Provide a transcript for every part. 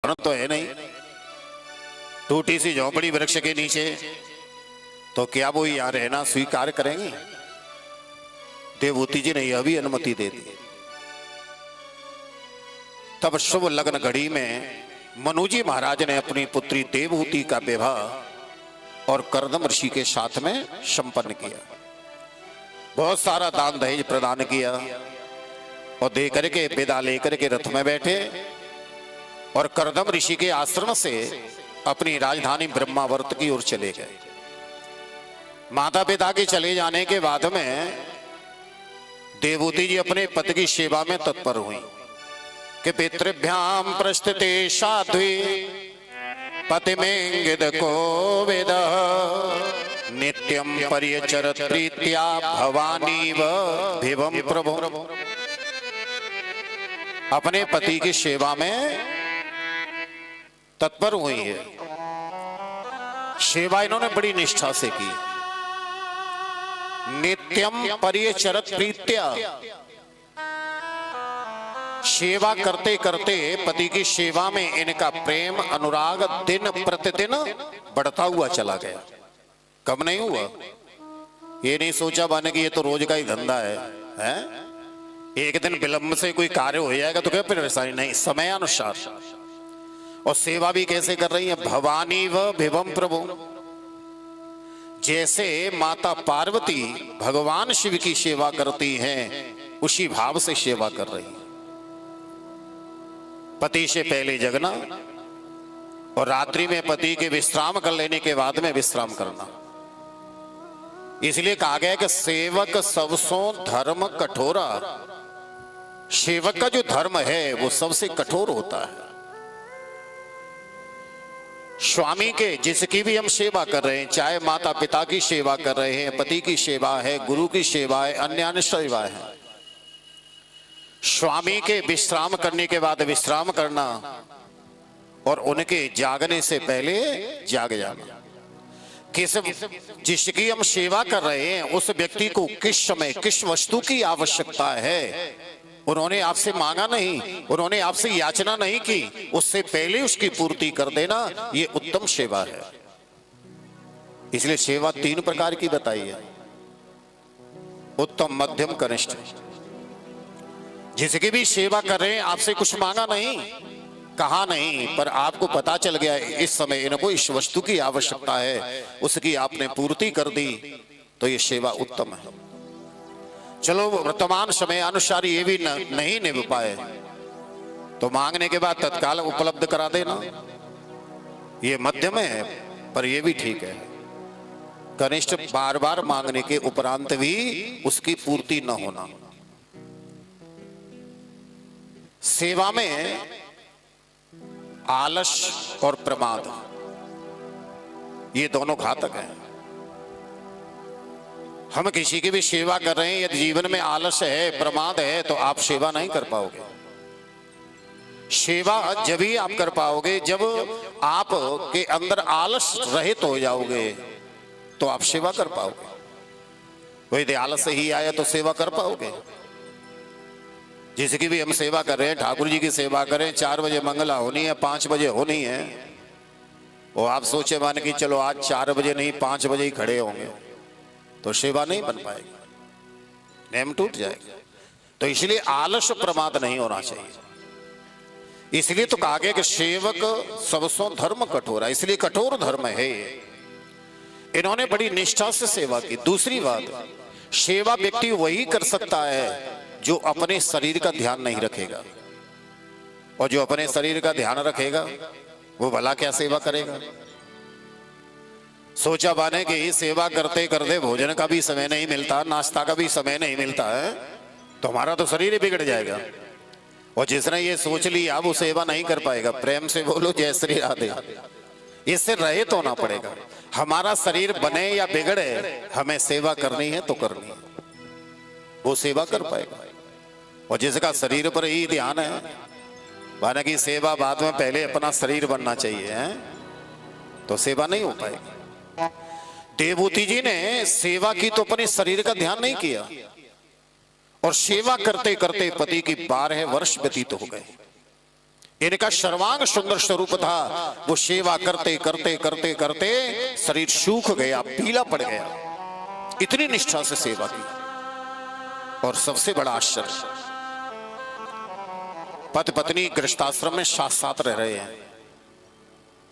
तो है नहीं, टूटी सी झोंपड़ी वृक्ष के नीचे, तो क्या वो यहाँ रहना स्वीकार करेंगे? देवहूति जी ने यह भी अनुमति दे दी। तब शुभ लग्न घड़ी में मनुजी महाराज ने अपनी पुत्री देवहूति का विवाह और कर्दम ऋषि के साथ में संपन्न किया। बहुत सारा दान दहेज प्रदान किया और दे करके विदा लेकर के रथ में बैठे और कर्दम ऋषि के आश्रम से अपनी राजधानी ब्रह्मावर्त की ओर चले गए। माता पिता के चले जाने के बाद में देवहूति जी अपने पति की सेवा में तत्पर हुई कि पितृभ्याम प्रस्थिते साध्वी पतिमेंगिद को वेद नित्यम पर्यचरत प्रीत्या भवानी व भिवम प्रभु। अपने पति की सेवा में तत्पर हुई है। सेवा इन्होंने बड़ी निष्ठा से की। नित्यम पर्यचरत प्रीत्या, सेवा करते करते पति की सेवा में इनका प्रेम अनुराग दिन प्रतिदिन बढ़ता हुआ चला गया। कम नहीं हुआ। ये नहीं सोचा बने कि ये तो रोज का ही धंधा है? एक दिन विलंब से कोई कार्य हो जाएगा तो क्या परेशानी? नहीं, समय अनुसार। और सेवा भी कैसे कर रही है? भवानी व भिवम प्रभु। जैसे माता पार्वती भगवान शिव की सेवा करती हैं, उसी भाव से सेवा कर रही है। पति से पहले जगना और रात्रि में पति के विश्राम कर लेने के बाद में विश्राम करना। इसलिए कहा गया कि सेवक सबसों धर्म कठोरा। सेवक का जो धर्म है वो सबसे कठोर होता है। स्वामी के जिसकी भी हम सेवा कर रहे हैं, चाहे माता पिता की सेवा कर रहे हैं, पति की सेवा है, गुरु की सेवा है, अन्य सेवा है, स्वामी के विश्राम करने के बाद विश्राम करना और उनके जागने से पहले जाग जाना। जिसकी हम सेवा कर रहे हैं उस व्यक्ति को किस समय किस वस्तु की आवश्यकता है, उन्होंने आपसे मांगा नहीं, उन्होंने आपसे याचना नहीं की, उससे पहले उसकी पूर्ति कर देना, ये उत्तम सेवा है। इसलिए सेवा 3 प्रकार की बताई है: उत्तम, मध्यम, कनिष्ठ। जिसकी भी सेवा कर रहे हैं, आपसे कुछ मांगा नहीं, कहा नहीं, पर आपको पता चल गया इस समय इनको इस वस्तु की आवश्यकता है, उसकी आपने पूर्ति कर दी, तो ये सेवा उत्तम है। चलो वर्तमान समय अनुसार ये भी नहीं निभ पाए तो मांगने के बाद तत्काल उपलब्ध करा देना, ये मध्यम है, पर ये भी ठीक है। कनिष्ठ, बार बार मांगने के उपरांत भी उसकी पूर्ति न होना। सेवा में आलस और प्रमाद, ये दोनों घातक हैं। हम किसी की भी सेवा कर रहे हैं, यदि जीवन में आलस है, प्रमाद है, तो आप सेवा नहीं कर पाओगे। सेवा जब ही आप कर पाओगे जब आप के अंदर आलस रहित हो जाओगे, तो आप सेवा कर पाओगे। तो यदि आलस ही आया तो सेवा कर पाओगे? जिसकी भी हम सेवा कर रहे हैं, ठाकुर जी की सेवा करें, 4 बजे मंगला होनी है, 5 बजे होनी है, वो आप सोचे मान कि चलो आज 4 बजे नहीं 5 बजे ही खड़े होंगे, तो सेवा नहीं बन पाएगी, नेम टूट जाएगा। तो इसलिए आलस प्रमाद नहीं होना चाहिए। इसलिए तो कहा गया कि सेवक सबसों धर्म कठोरा, इसलिए कठोर धर्म है ये। इन्होंने बड़ी निष्ठा से सेवा की। दूसरी बात, सेवा व्यक्ति वही कर सकता है जो अपने शरीर का ध्यान नहीं रखेगा, और जो अपने शरीर का ध्यान रखेगा वो भला क्या सेवा करेगा? सोचा बाने कि सेवा करते करते भोजन का भी समय नहीं मिलता, नाश्ता का भी समय नहीं मिलता है, तो हमारा तो शरीर ही बिगड़ जाएगा। और जिसने ये सोच लिया वो सेवा नहीं कर पाएगा। प्रेम से बोलो जय श्री राधे। इससे रहित होना पड़ेगा। हमारा शरीर बने या बिगड़े, हमें सेवा करनी है तो करनी है, वो सेवा कर पाएगा। और जिसका शरीर पर ही ध्यान है, माना कि सेवा बाद में, पहले अपना शरीर बनना चाहिए है, तो सेवा नहीं हो पाएगी। देवहूति जी ने सेवा की तो अपने शरीर का ध्यान नहीं किया, और सेवा करते करते पति की 12 वर्ष व्यतीत हो गए। इनका सर्वांग सुंदर स्वरूप था। वो सेवा करते करते करते करते शरीर सूख गया, पीला पड़ गया। इतनी निष्ठा से सेवा की। और सबसे बड़ा आश्चर्य, पति पत्नी गृहस्थाश्रम में साथ साथ रह रहे हैं,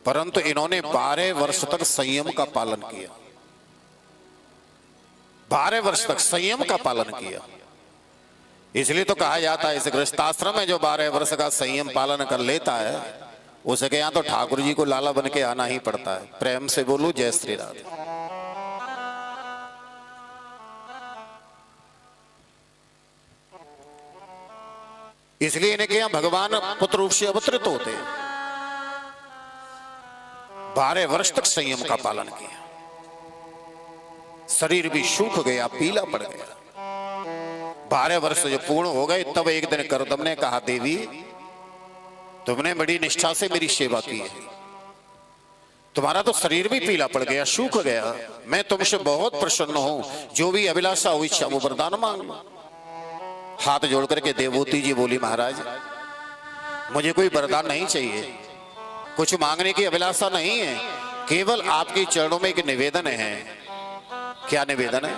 परंतु इन्होंने 12 वर्ष तक संयम का पालन किया। 12 वर्ष तक संयम का पालन किया। इसलिए तो कहा जाता है इस गृहस्थाश्रम में जो 12 वर्ष का संयम पालन कर लेता है उसे के यहाँ तो ठाकुर जी को लाला बन के आना ही पड़ता है। प्रेम से बोलूं जय श्री राधे। इसलिए इनके यहाँ भगवान पुत्र रूप से अवतरित होते हैं। 12 वर्ष तक संयम का पालन किया। शरीर भी सूख गया, पीला पड़ गया। 12 वर्ष जो पूर्ण हो गए तब एक दिन करदम ने कहा, देवी तुमने बड़ी निष्ठा से मेरी सेवा की है, तुम्हारा तो शरीर भी पीला पड़ गया, सूख गया। मैं तुमसे बहुत प्रसन्न हूं, जो भी अभिलाषा हो इच्छा वो वरदान मांग लो। हाथ जोड़ करके देवभूति जी बोली, महाराज मुझे कोई वरदान नहीं चाहिए, कुछ मांगने की अभिलाषा नहीं है, केवल आपके चरणों में एक निवेदन है। क्या निवेदन है?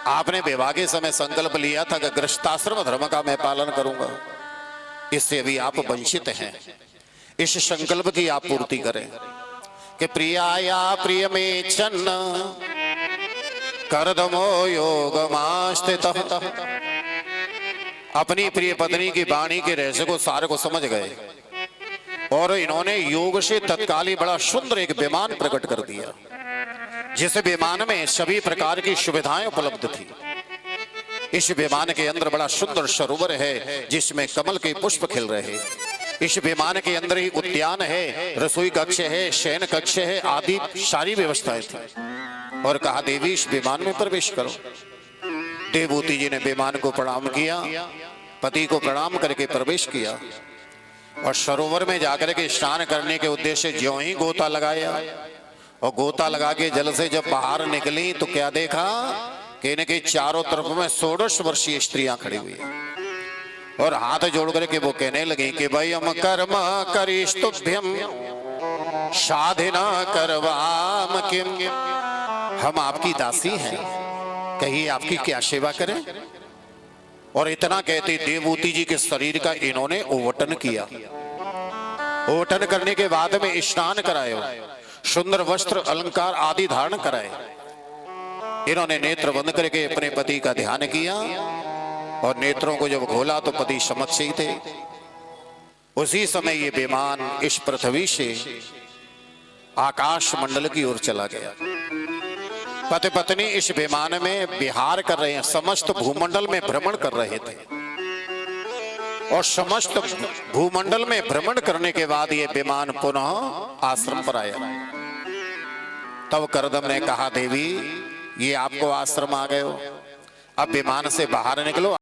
आपने विवाह के समय संकल्प लिया था कि गृहस्थाश्रम धर्म का मैं पालन करूंगा, इससे अभी आप वंचित हैं। इस संकल्प की आप पूर्ति करें कि प्रियाया प्रिय में चन्न करदमो योगमास्थितः। अपनी प्रिय पत्नी की वाणी के रहस्य को सारे को समझ गए और इन्होंने योग से तत्काल ही बड़ा सुंदर एक विमान प्रकट कर दिया, जिस विमान में सभी प्रकार की सुविधाएं उपलब्ध थी। इस विमान के अंदर बड़ा सुंदर सरोवर है जिसमें कमल के पुष्प खिल रहे। इस विमान के अंदर ही उद्यान है, रसोई कक्ष है, शयन कक्ष है, आदि सारी व्यवस्थाएं थी। और कहा, देवी इस विमान में प्रवेश करो। देवभूति जी ने विमान को प्रणाम किया, पति को प्रणाम करके प्रवेश किया और सरोवर में जाकर के स्नान करने के उद्देश्य से ज्यों ही गोता लगाया और गोता लगा के जल से जब बाहर निकली तो क्या देखा कि इनके चारों तरफ में 16 वर्षीय स्त्रियां खड़ी हुई और हाथ जोड़ करके वो कहने लगी कि भाई हम कर्म करिष्टुभ्यम साधना करवाम किम। हम आपकी दासी हैं, कहिए आपकी क्या सेवा करें। और इतना कहते देवभूति जी के शरीर का इन्होंने ओवटन किया। ओवटन करने के बाद में स्नान कराए, सुंदर वस्त्र अलंकार आदि धारण कराए। इन्होंने नेत्र बंद करके अपने पति का ध्यान किया और नेत्रों को जब खोला तो पति समक्ष ही थे। उसी समय ये विमान इस पृथ्वी से आकाश मंडल की ओर चला गया। पति पत्नी इस विमान में विहार कर रहे हैं, समस्त भूमंडल में भ्रमण कर रहे थे। और समस्त भूमंडल में भ्रमण करने के बाद ये विमान पुनः आश्रम पर आया। तब करदम ने कहा, देवी ये आपको आश्रम आ गए हो, अब विमान से बाहर निकलो।